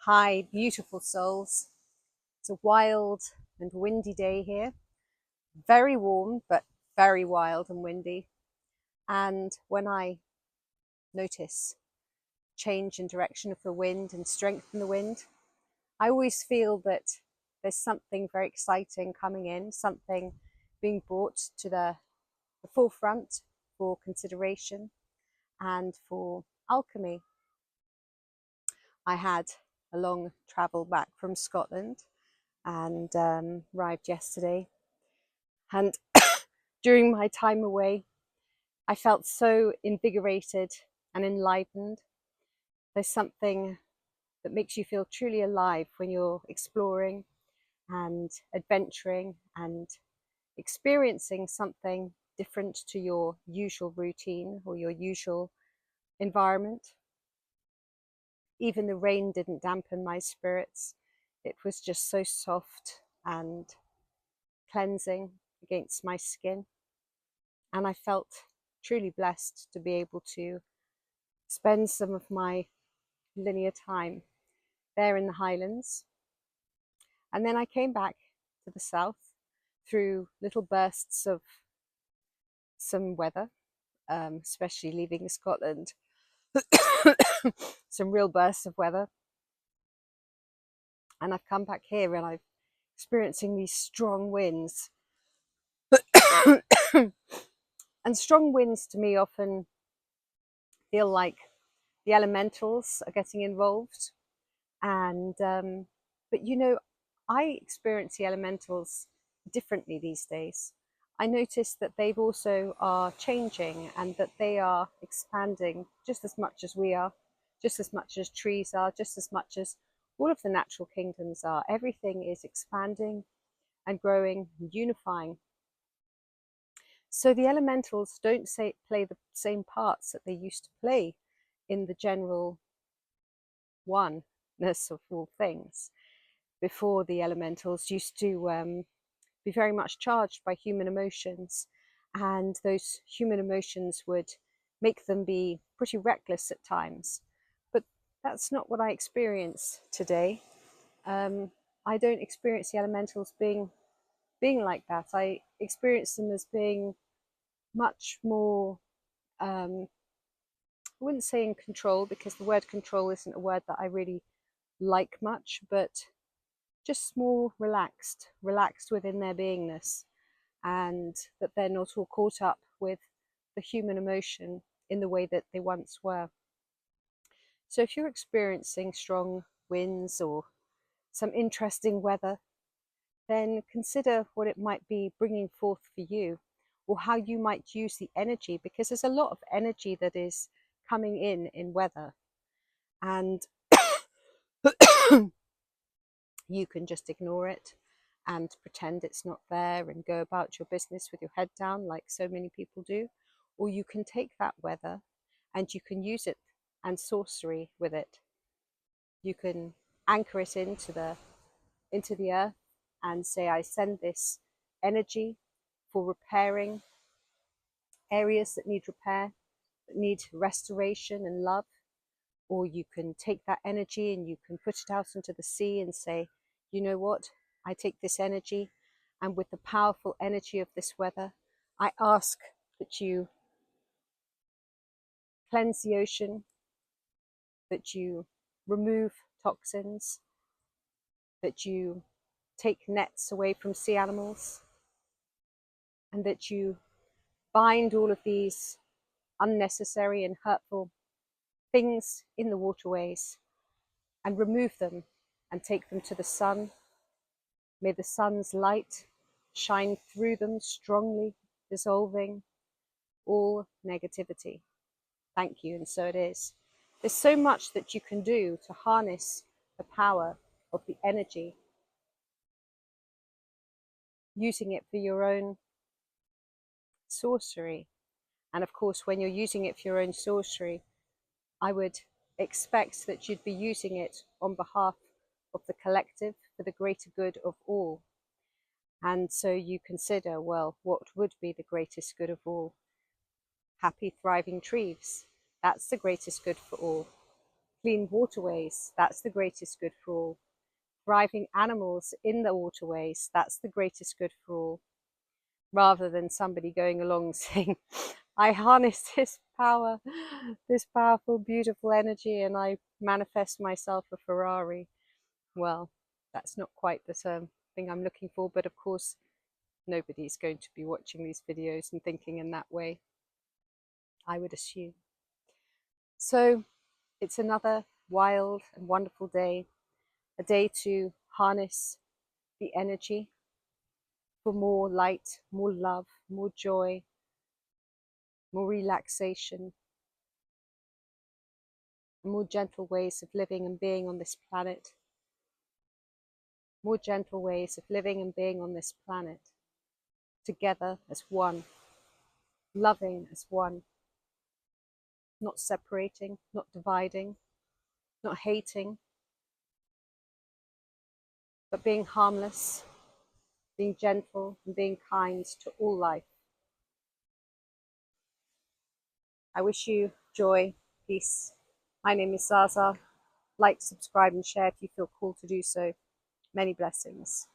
Hi, beautiful souls. It's a wild and windy day here. Very warm, but very wild and windy. And when I notice change in direction of the wind and strength in the wind, I always feel that there's something very exciting coming in, something being brought to the forefront for consideration and for alchemy. I had a long travel back from Scotland and arrived yesterday. And during my time away, I felt so invigorated and enlivened. There's something that makes you feel truly alive when you're exploring and adventuring and experiencing something different to your usual routine or your usual environment. Even the rain didn't dampen my spirits. It was just so soft and cleansing against my skin. And I felt truly blessed to be able to spend some of my linear time there in the Highlands. And then I came back to the south through little bursts of some weather, especially leaving Scotland, some real bursts of weather. And I've come back here and I'm experiencing these strong winds. And strong winds to me often feel like the elementals are getting involved. And but I experience the elementals differently these days. I notice that they've also are changing and that they are expanding just as much as we are, just as much as trees are, just as much as all of the natural kingdoms are. Everything is expanding and growing and unifying. So the elementals don't play the same parts that they used to play in the general oneness of all things. Before, the elementals used to be very much charged by human emotions, and those human emotions would make them be pretty reckless at times. But that's not what I experience today. I don't experience the elementals being like that. I experience them as being much more, I wouldn't say in control, because the word control isn't a word that I really like much, but just more relaxed within their beingness, and that they're not all caught up with the human emotion in the way that they once were. So if you're experiencing strong winds or some interesting weather, then consider what it might be bringing forth for you, or how you might use the energy, because there's a lot of energy that is coming in weather, and you can just ignore it and pretend it's not there and go about your business with your head down like so many people do. Or you can take that weather and you can use it and sorcery with it. You can anchor it into the earth and say, I send this energy for repairing areas that need repair, that need restoration and love. Or you can take that energy and you can put it out into the sea and say, you know what, I take this energy, and with the powerful energy of this weather, I ask that you cleanse the ocean, that you remove toxins, that you take nets away from sea animals, and that you bind all of these unnecessary and hurtful things in the waterways and remove them and take them to the sun. May the sun's light shine through them strongly, dissolving all negativity. Thank you, and so it is. There's so much that you can do to harness the power of the energy, using it for your own sorcery. And of course, when you're using it for your own sorcery, I would expect that you'd be using it on behalf of the collective, for the greater good of all. And so you consider, well, what would be the greatest good of all? Happy, thriving trees. That's the greatest good for all. Clean waterways, that's the greatest good for all. Thriving animals in the waterways, that's the greatest good for all. Rather than somebody going along saying, I harness this power, this powerful, beautiful energy, and I manifest myself a Ferrari. Well, that's not quite the thing I'm looking for, but of course, nobody's going to be watching these videos and thinking in that way, I would assume. So it's another wild and wonderful day, a day to harness the energy for more light, more love, more joy, more relaxation, more gentle ways of living and being on this planet, more gentle ways of living and being on this planet, together as one, loving as one, not separating, not dividing, not hating, but being harmless, being gentle and being kind to all life. I wish you joy, peace. My name is Zaza. Like, subscribe and share if you feel called to do so. Many blessings.